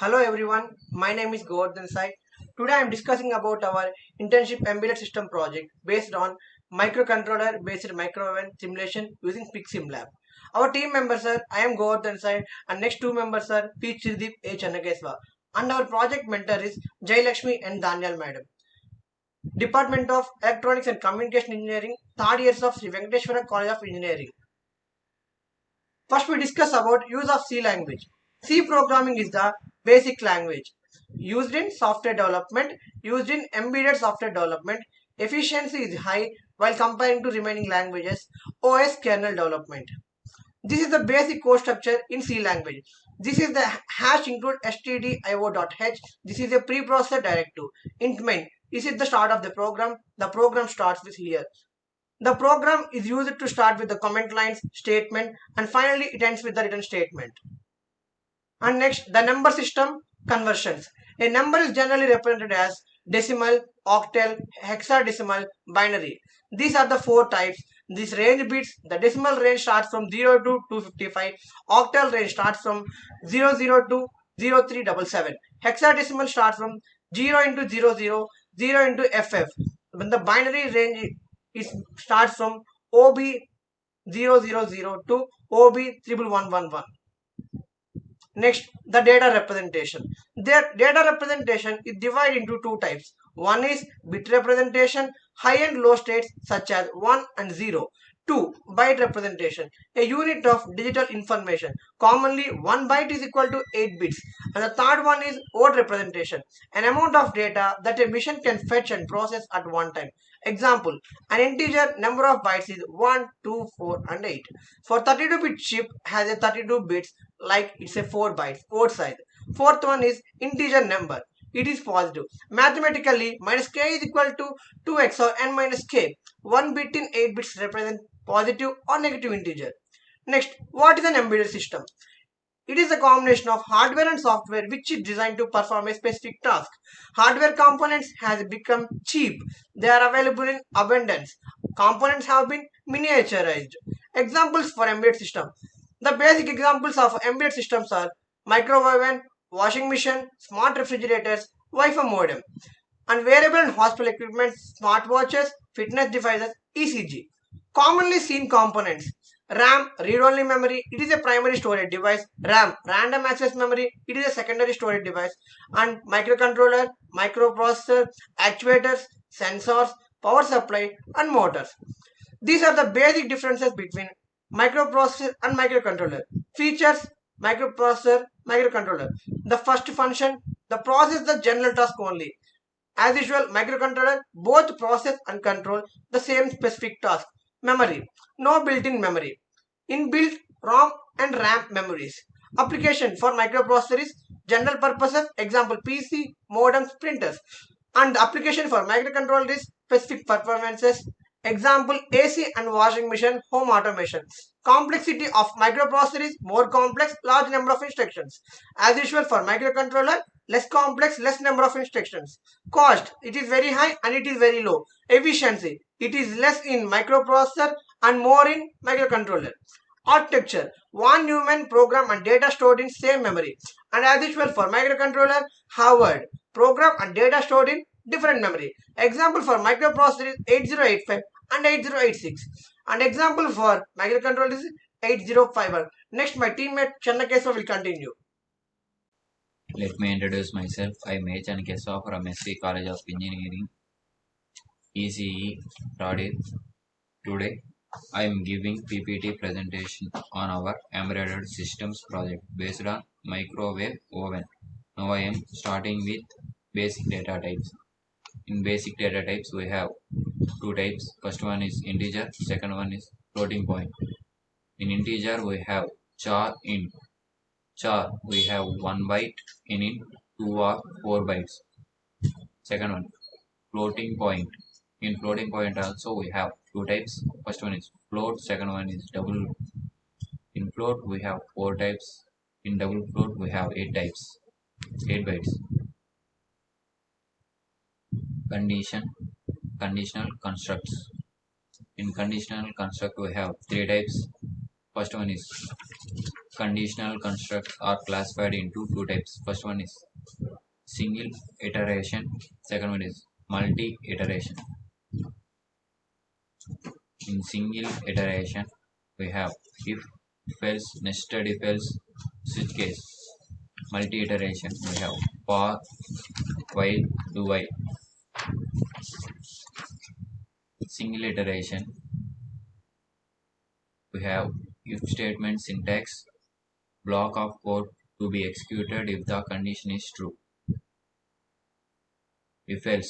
Hello everyone, my name is Govardhan Sai. Today I am discussing about our internship embedded system project based on microcontroller based microwave simulation using PixSimLab. Our team members are I am Govardhan Sai and next two members are P. Chirdeep A. Channakeswa and our project mentor is Jay Lakshmi and Daniel Madam. Department of Electronics and Communication Engineering, third years of Sri Venkateswara College of Engineering. First, we discuss about use of C language. C programming is the basic language used in software development, used in embedded software development. Efficiency is high while comparing to remaining languages. OS kernel development. This is the basic code structure in C language. This is the hash include stdio.h. This is a preprocessor directive. Int main. This is the start of the program. The program starts with here. The program is used to start with the comment lines, statement, and finally it ends with the return statement. And next, the number system conversions. A number is generally represented as decimal, octal, hexadecimal, binary. These are the four types. These range bits, the decimal range starts from 0 to 255, octal range starts from 00 to 0377, hexadecimal starts from 0 into 00, 0 into FF. When the binary range it starts from OB000 to OB11111. Next, the data representation. Their data representation is divided into two types. One is bit representation, high and low states such as 1 and 0. 2. Byte representation, a unit of digital information. Commonly, 1 byte is equal to 8 bits. And the third one is word representation, an amount of data that a machine can fetch and process at one time. Example, an integer number of bytes is 1, 2, 4 and 8. For 32-bit chip has a 32 bits like it's a 4 bytes, 4 size. Fourth one is integer number. It is positive. Mathematically, minus k is equal to 2x or n minus k. 1 bit in 8 bits represent positive or negative integer. Next, what is an embedded system? It is a combination of hardware and software which is designed to perform a specific task. Hardware components has become cheap. They are available in abundance. Components have been miniaturized. Examples for embedded system. The basic examples of embedded systems are microwave oven, washing machine, smart refrigerators, Wi-Fi modem, and wearable and hospital equipment, smartwatches, fitness devices, ECG. Commonly seen components. RAM, read-only memory, it is a primary storage device. RAM, random access memory, it is a secondary storage device. And microcontroller, microprocessor, actuators, sensors, power supply, and motors. These are the basic differences between microprocessor and microcontroller. Features, microprocessor, microcontroller. The first function, the process the general task only. As usual, microcontroller both process and control the same specific task. Memory, no built-in memory. Inbuilt ROM and RAM memories. Application for microprocessor is general purposes, example PC, modems, printers. And the application for microcontroller is specific performances, example AC and washing machine, home automation. Complexity of microprocessor is more complex, large number of instructions. As usual for microcontroller, less complex, less number of instructions. Cost, it is very high and it is very low. Efficiency, it is less in microprocessor and more in microcontroller. Architecture, one human program and data stored in same memory. And as usual for microcontroller, Harvard, program and data stored in different memory. Example for microprocessor is 8085 and 8086. And example for microcontroller is 8051. Next, my teammate Channakeswa will continue. Let me introduce myself. I am Emertxe from SC College of Engineering, ECE, Radi. Today, I am giving PPT presentation on our embedded systems project based on microwave oven. Now I am starting with basic data types. In basic data types, we have two types. First one is integer, second one is floating point. In integer, we have char int. Char, we have 1 byte in int, 2 or 4 bytes. Second one, floating point. In floating point also we have two types. First one is float, second one is double. In float we have 4 types. In double float we have 8 types, 8 bytes. Conditional constructs. In conditional construct we have 3 types. First one is conditional constructs are classified into two types. First one is single iteration. Second one is multi iteration. In single iteration, we have if else, nested if else, switch case. Multi iteration, we have for, while, do while. Single iteration, we have if statement syntax, block of code to be executed if the condition is true. If else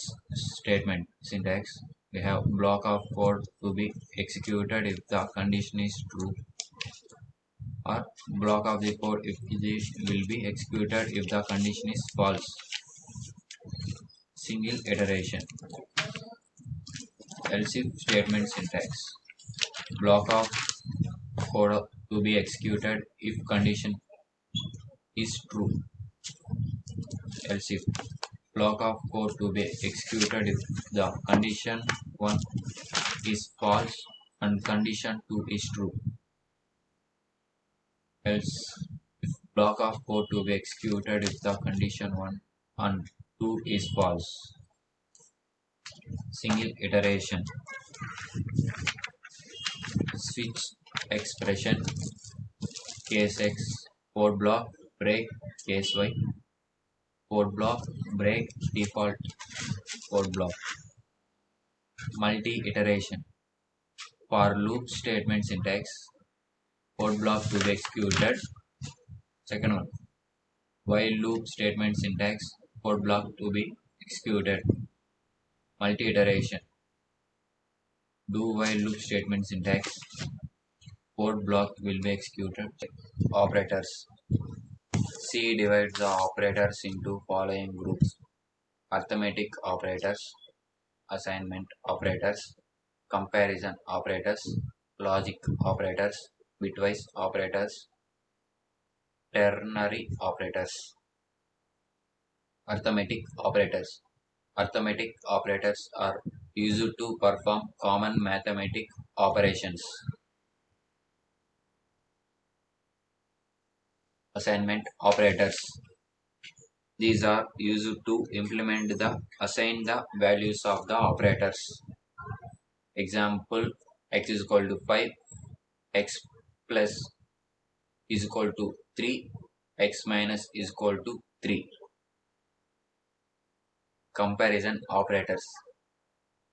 statement syntax, we have block of code to be executed if the condition is true, or block of the code if it will be executed if the condition is false. Single iteration, else if statement syntax, block of code to be executed if condition is true. Else if block of code to be executed if the condition 1 is false and condition 2 is true. Else if block of code to be executed if the condition 1 and 2 is false. Single iteration, switch expression, case x, code block, break, case y, code block, break, default, code block. Multi iteration, for loop statement syntax, code block to be executed. Second one, while loop statement syntax, code block to be executed. Multi iteration, do while loop statement syntax, code block will be executed. Operators, C divides the operators into following groups: arithmetic operators, assignment operators, comparison operators, logic operators, bitwise operators, ternary operators. Arithmetic operators. Arithmetic operators are used to perform common mathematical operations. Assignment operators. These are used to assign the values of the operators. Example, x is equal to 5, x plus is equal to 3, x minus is equal to 3. Comparison operators.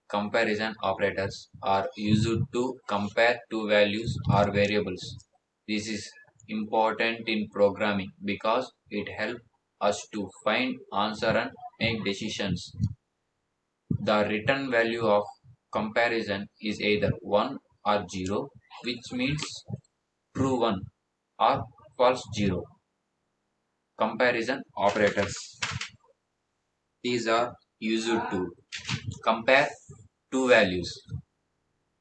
Comparison operators are used to compare two values or variables. This is important in programming because it helps us to find answer and make decisions. The return value of comparison is either 1 or 0, which means true 1 or false 0. Comparison operators. These are used to compare two values.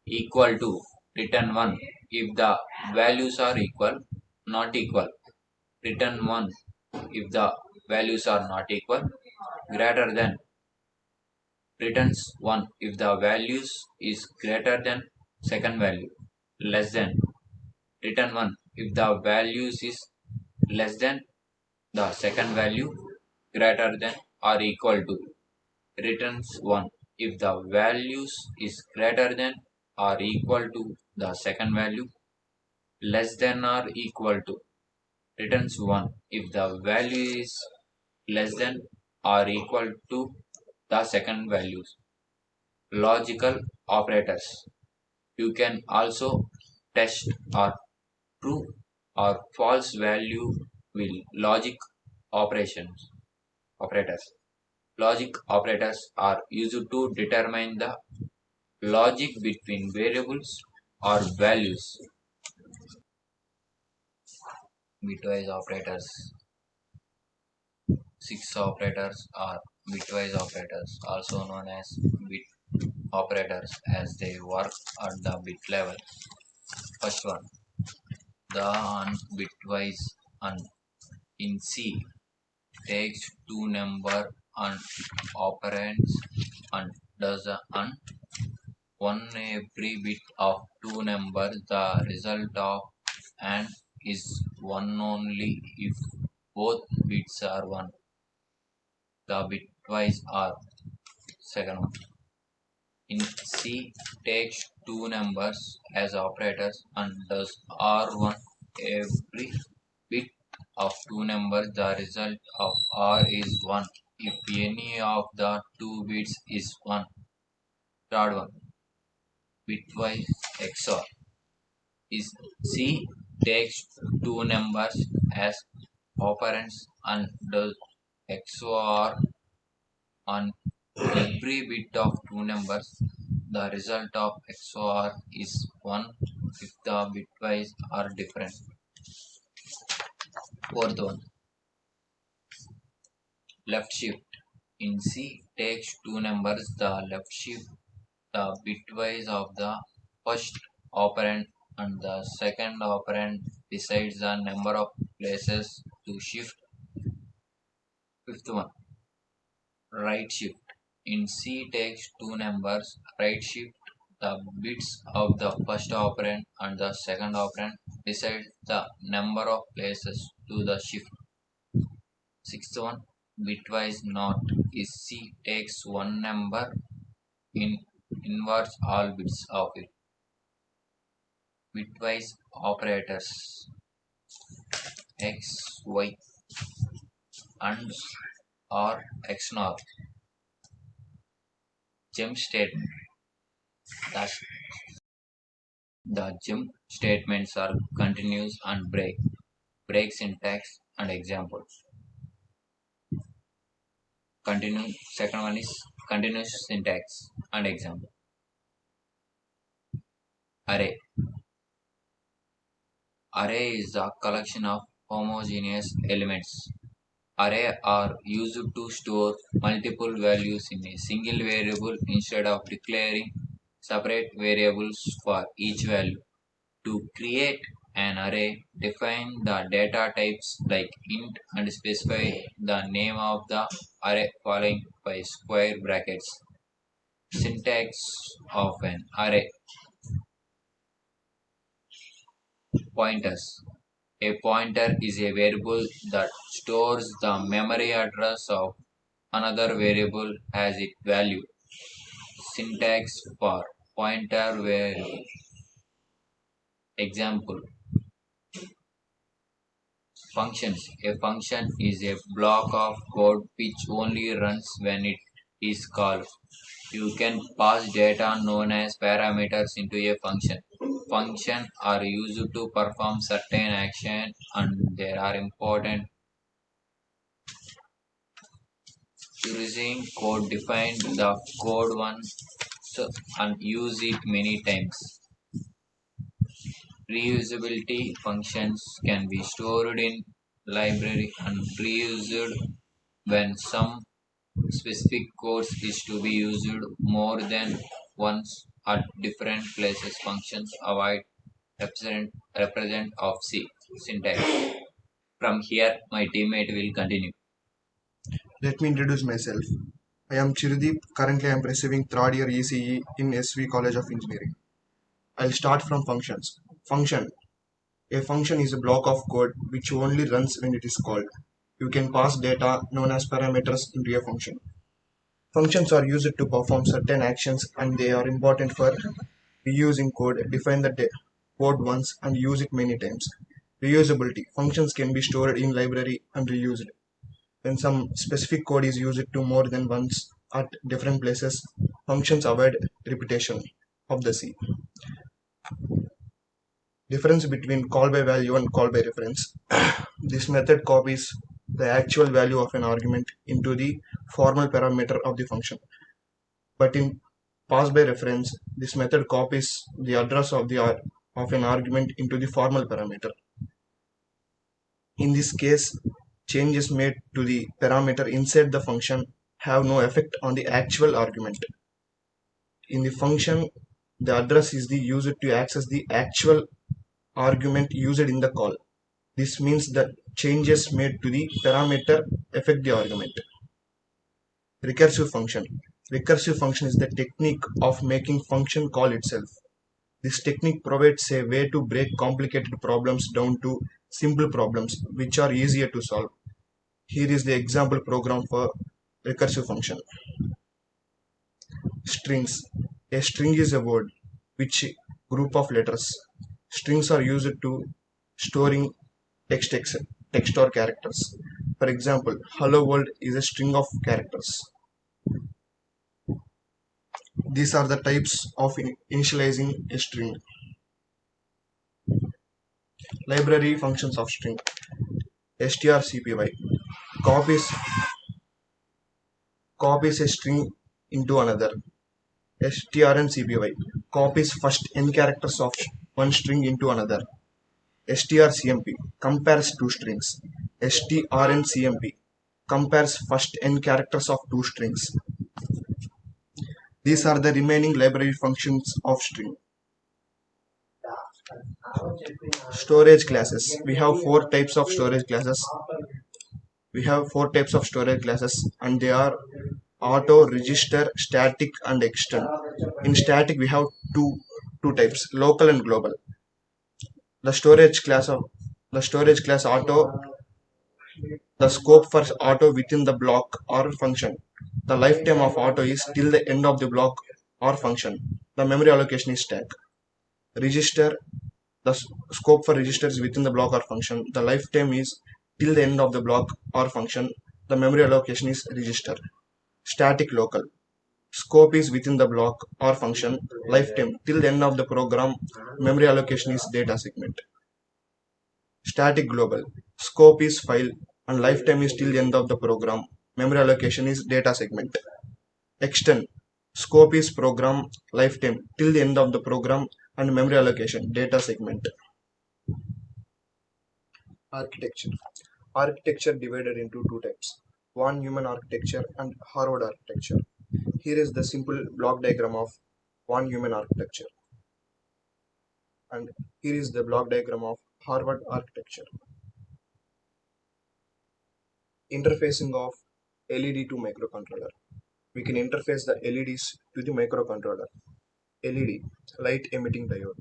Equal to, return 1 if the values are equal, not equal. Return 1 if the values are not equal. Greater than, returns 1 if the values is greater than second value. Less than, return 1 if the values is less than the second value, greater than or equal to. Returns 1 if the values is greater than or equal to the second value, less than or equal to. Returns 1 if the value is less than or equal to the second values. Logical operators. You can also test or true or false value with logic operators. Logic operators are used to determine the logic between variables or values. Bitwise operators. 6 operators are bitwise operators, also known as bit operators, as they work at the bit level. First one, the bitwise and in C takes two number and operands and does the one every bit of two numbers. The result of and is 1 only if both bits are 1. The bitwise are second one. In C takes two numbers as operators and does R1 every bit of two numbers. The result of R is 1 if any of the two bits is 1. Third one, bitwise XOR is C takes two numbers as operands and does XOR on every bit of two numbers. The result of XOR is 1 if the bitwise are different. Fourth one, left shift. In C takes two numbers. The left shift the bitwise of the first operand and the second operand decides the number of places to shift. Fifth one, right shift. In C takes two numbers. Right shift the bits of the first operand and the second operand decides the number of places to the shift. Sixth one, bitwise NOT is C takes one number in inverts all bits of it. Bitwise operators X, Y, and or XNOR. Gem statement. The gem statements are continuous and break syntax and examples. Second one is continuous syntax and example. Array. Array is a collection of homogeneous elements. Array are used to store multiple values in a single variable instead of declaring separate variables for each value. To create an array, define the data types like int and specify the name of the array following by square brackets. Syntax of an array. Pointers. A pointer is a variable that stores the memory address of another variable as its value. Syntax for pointer variable. Example. Functions. A function is a block of code which only runs when it is called. You can pass data known as parameters into a function. Functions are used to perform certain actions and they are important. Using code define the code once and use it many times. Reusability functions can be stored in library and reused when some specific code is to be used more than once at different places. Functions avoid represent of C syntax. From here, my teammate will continue. Let me introduce myself. I am Chirdeep. Currently, I am receiving third year ECE in SV College of Engineering. I'll start from functions. Function. A function is a block of code which only runs when it is called. You can pass data known as parameters into a function. Functions are used to perform certain actions and they are important for reusing code. Define the code once and use it many times. Reusability. Functions can be stored in library and reused. When some specific code is used to more than once at different places, functions avoid repetition of the C. Difference between call by value and call by reference. This method copies the actual value of an argument into the formal parameter of the function. But in pass by reference, this method copies the address of an argument into the formal parameter. In this case, changes made to the parameter inside the function have no effect on the actual argument. In the function, the address is used to access the actual argument used in the call. This means that changes made to the parameter affect the argument. Recursive function. Recursive function is the technique of making function call itself. This technique provides a way to break complicated problems down to simple problems which are easier to solve. Here is the example program for recursive function. Strings. A string is a word, which group of letters. Strings are used to storing text, text or characters. For example, hello world is a string of characters. These are the types of initializing a string. Library functions of string. strcpy copies copies a string into another. strncpy copies first n characters of one string into another. strcmp compares two strings. strncmp compares first n characters of two strings. These are the remaining library functions of string. Storage classes. We have four types of storage classes, and they are auto, register, static, and extend. In static, we have two types: local and global. The storage class of the storage class auto, the scope for auto within the block or function. The lifetime of auto is till the end of the block or function. The memory allocation is stack. Register, the scope for registers within the block or function. The lifetime is till the end of the block or function. The memory allocation is register. Static local. Scope is within the block or function. Lifetime till the end of the program. Memory allocation is data segment. Static global. Scope is file and lifetime is till the end of the program. Memory allocation is data segment. Extend. Scope is program, lifetime till the end of the program, and memory allocation data segment. Architecture. Architecture divided into two types: von Neumann architecture and Harvard architecture. Here is the simple block diagram of von Neumann architecture, and here is the block diagram of Harvard architecture. Interfacing of LED to microcontroller. We can interface the LEDs to the microcontroller. LED, light emitting diode.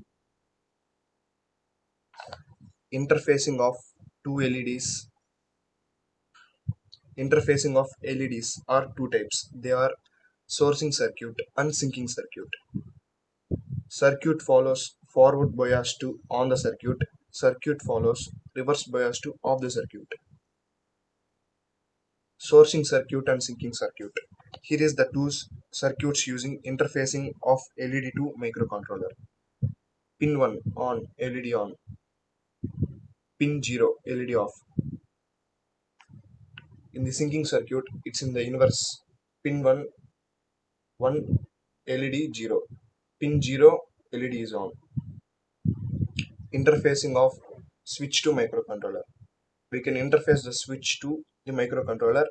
Interfacing of two LEDs. Interfacing of LEDs are two types. They are sourcing circuit and sinking circuit. Circuit follows forward bias to on the circuit. Circuit follows reverse bias to off the circuit. Sourcing circuit and sinking circuit. Here is the two circuits using interfacing of LED to microcontroller. Pin 1 on, LED on. Pin 0, LED off. In the sinking circuit, it's in the inverse. Pin 1, LED 0. Pin 0, LED is on. Interfacing of switch to microcontroller. We can interface the switch to the microcontroller.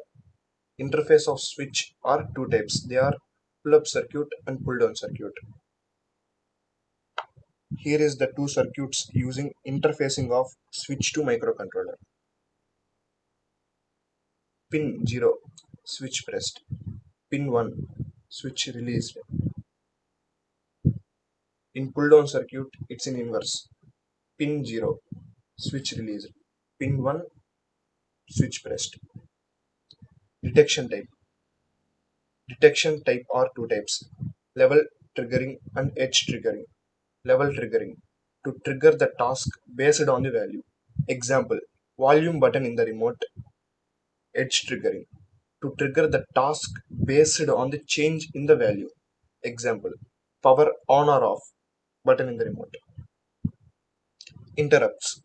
Interface of switch are two types. They are pull-up circuit and pull-down circuit. Here is the two circuits using interfacing of switch to microcontroller. Pin 0, switch pressed. Pin 1, switch released. In pull-down circuit, it's in inverse. Pin 0, switch released. Pin 1, switch pressed. Detection type. Detection type are two types: level triggering and edge triggering. Level triggering, to trigger the task based on the value. Example, volume button in the remote. Edge triggering, to trigger the task based on the change in the value. Example, power on or off button in the remote. Interrupts.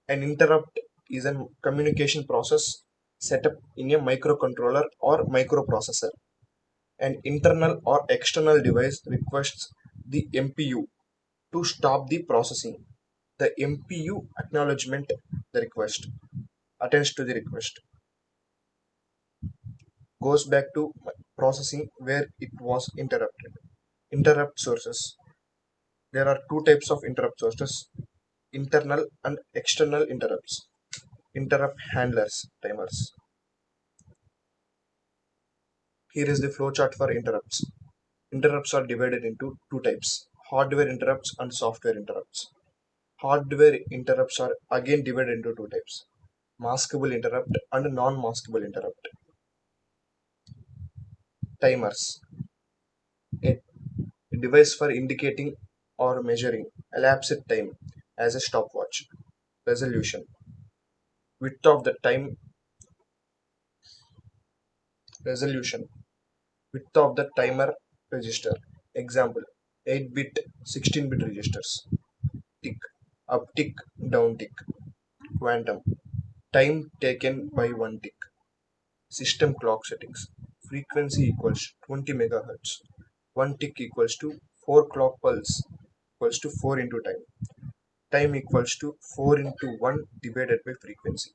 An interrupt is a communication process set up in a microcontroller or microprocessor. An internal or external device requests the MPU to stop the processing. The MPU acknowledgement the request, attends to the request, goes back to processing where it was interrupted. Interrupt sources. There are two types of interrupt sources: internal and external interrupts. Interrupt handlers, timers. Here is the flowchart for interrupts. Interrupts are divided into two types: hardware interrupts and software interrupts. Hardware interrupts are again divided into two types: maskable interrupt and non-maskable interrupt. Timers, a device for indicating or measuring elapsed time as a stopwatch. Resolution, width of the time resolution, width of the timer register. Example: 8-bit, 16-bit registers. Tick, up tick, down tick. Quantum, time taken by one tick. System clock settings. Frequency equals 20 megahertz. One tick equals to 4 clock pulse equals to 4 into time. Time equals to 4 into 1 divided by frequency.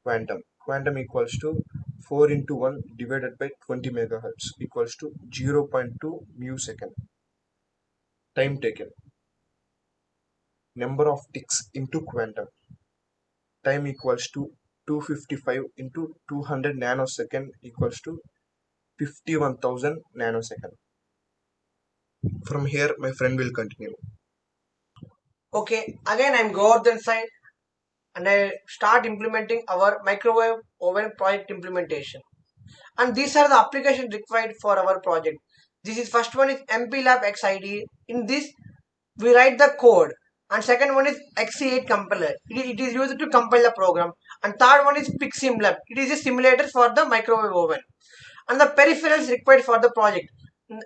Quantum. Quantum equals to 4 into 1 divided by 20 megahertz equals to 0.2 mu second. Time taken. Number of ticks into quantum. Time equals to 255 into 200 nanosecond equals to 51,000 nanosecond. From here, my friend will continue. Okay, again I'm Govardhan side and I start implementing our microwave oven project implementation. And these are the applications required for our project. This is first one is MPLab XID. In this we write the code, and second one is XC8 compiler. It is used to compile the program, and third one is PixSimLab. It is a simulator for the microwave oven. And the peripherals required for the project: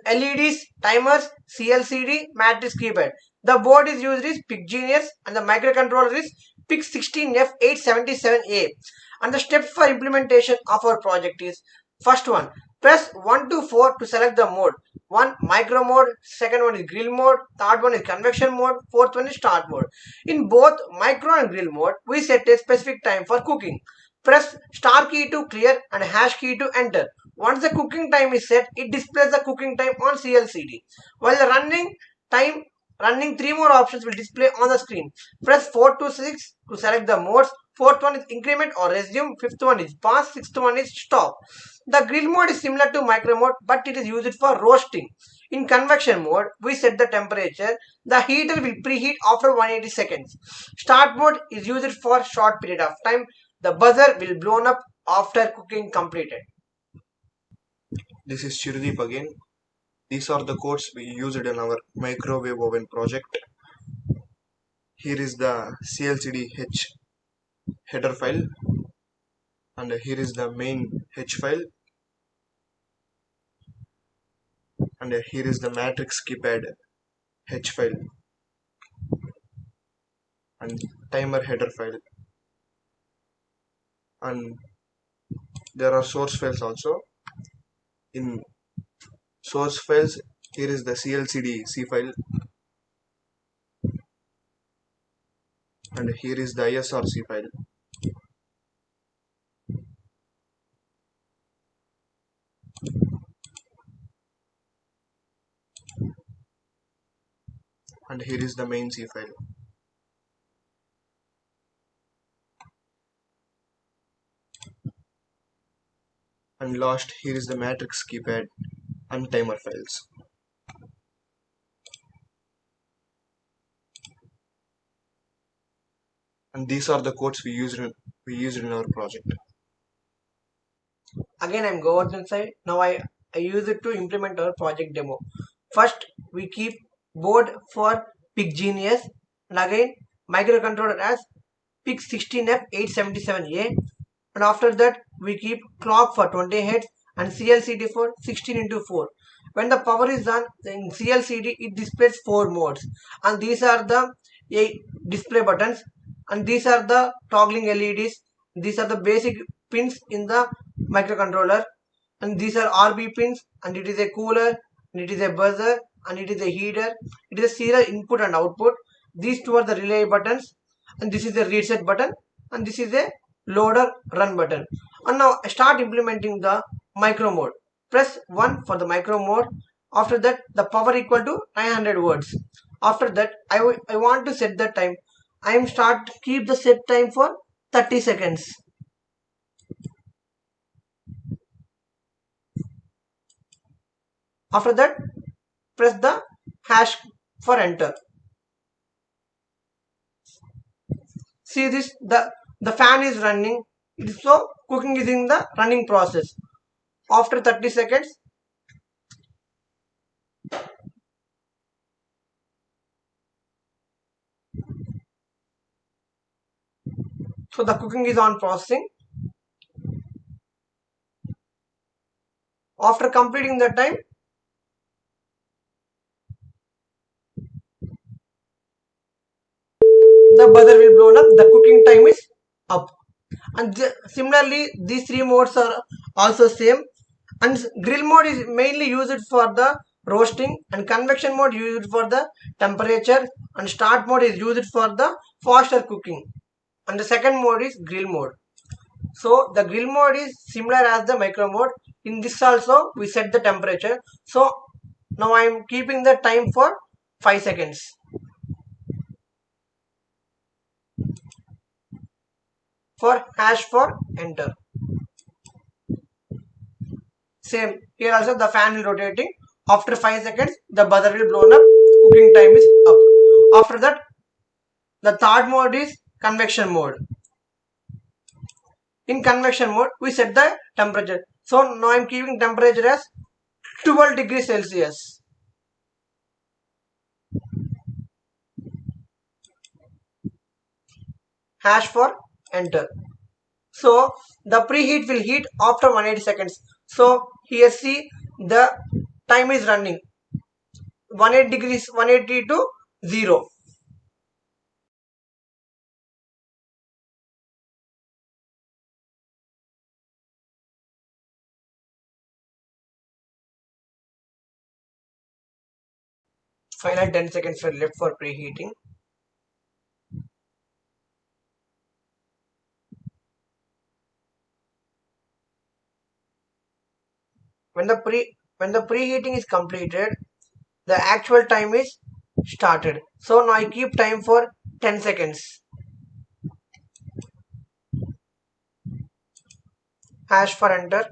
LEDs, timers, CLCD, matrix keypad. The board is used is PicGenius and the microcontroller is PIC16F877A. And the steps for implementation of our project is: first one, press 1 to 4 to select the mode. One micro mode, second one is grill mode, third one is convection mode, fourth one is start mode. In both micro and grill mode, we set a specific time for cooking. Press star key to clear and hash key to enter. Once the cooking time is set, it displays the cooking time on CLCD. While the running three more options will display on the screen. Press 4 to 6 to select the modes. Fourth one is increment or resume. Fifth one is pause. Sixth one is stop. The grill mode is similar to micro mode, but it is used for roasting. In convection mode, we set the temperature. The heater will preheat after 180 seconds. Start mode is used for short period of time. The buzzer will blown up after cooking completed. This is Shirdeep again. These are the codes we used in our microwave oven project. Here is the CLCD-H header file, and here is the main H file, and here is the matrix keypad H file and timer header file, and there are source files also. In source files, here is the CLCD C file, and here is the ISRC file. And here is the main C file. And last, here is the matrix keypad and timer files. And these are the codes we used in our project. Again I'm Govardhan side. Now I use it to implement our project demo. First we keep board for PicGenius, and again microcontroller as PIC16F877A, and after that we keep clock for 20 Hz and CLCD for 16 into 4. When the power is on in CLCD, it displays 4 modes, and these are the display buttons, and these are the toggling LEDs. These are the basic pins in the microcontroller, and these are RB pins, and it is a cooler, and it is a buzzer, and it is a heater. It is a serial input and output. These two are the relay buttons, and this is the reset button, and this is a loader run button. And now start implementing the micro mode. Press 1 for the micro mode. After that the power equal to 900 watts. After that I want to set the time. I am start keep the set time for 30 seconds. After that press the hash for enter. See this, the fan is running, so cooking is in the running process. After 30 seconds, so the cooking is on processing. After completing the time, the buzzer will blown up, the cooking time is up. And similarly, these three modes are also same. And grill mode is mainly used for the roasting, and convection mode used for the temperature, and start mode is used for the faster cooking. And the second mode is grill mode. So the grill mode is similar as the micro mode. In this also we set the temperature. So now I am keeping the time for 5 seconds. For hash for enter. Same here also, the fan will rotating. After 5 seconds the buzzer will blown up, cooking time is up. After that, the third mode is convection mode. In convection mode we set the temperature. So now I am keeping temperature as 12 degrees Celsius. Hash for enter. So the preheat will heat after 180 seconds. So here see, the time is running 180 degrees, 180 to 0. Final 10 seconds were left for preheating. When the preheating is completed, the actual time is started. So now I keep time for 10 seconds. Hash for enter.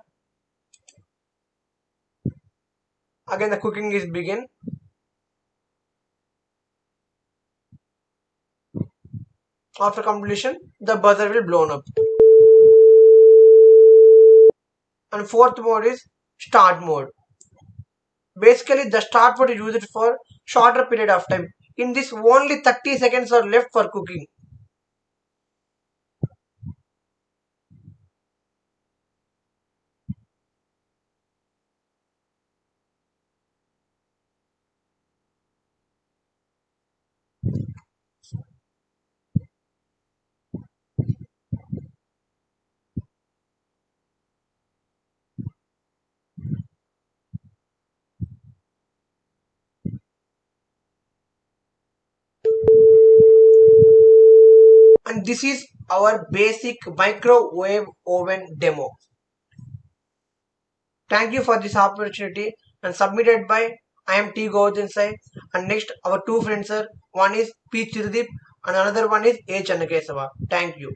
Again the cooking is begin. After completion, the buzzer will blown up. And fourth mode is start mode. Basically the start mode is used for shorter period of time. In this only 30 seconds are left for cooking. And this is our basic microwave oven demo. Thank you for this opportunity, and submitted by I am T Govinsai, and next our two friends are, one is P Chirdeep and another one is A Channakesava. Thank you.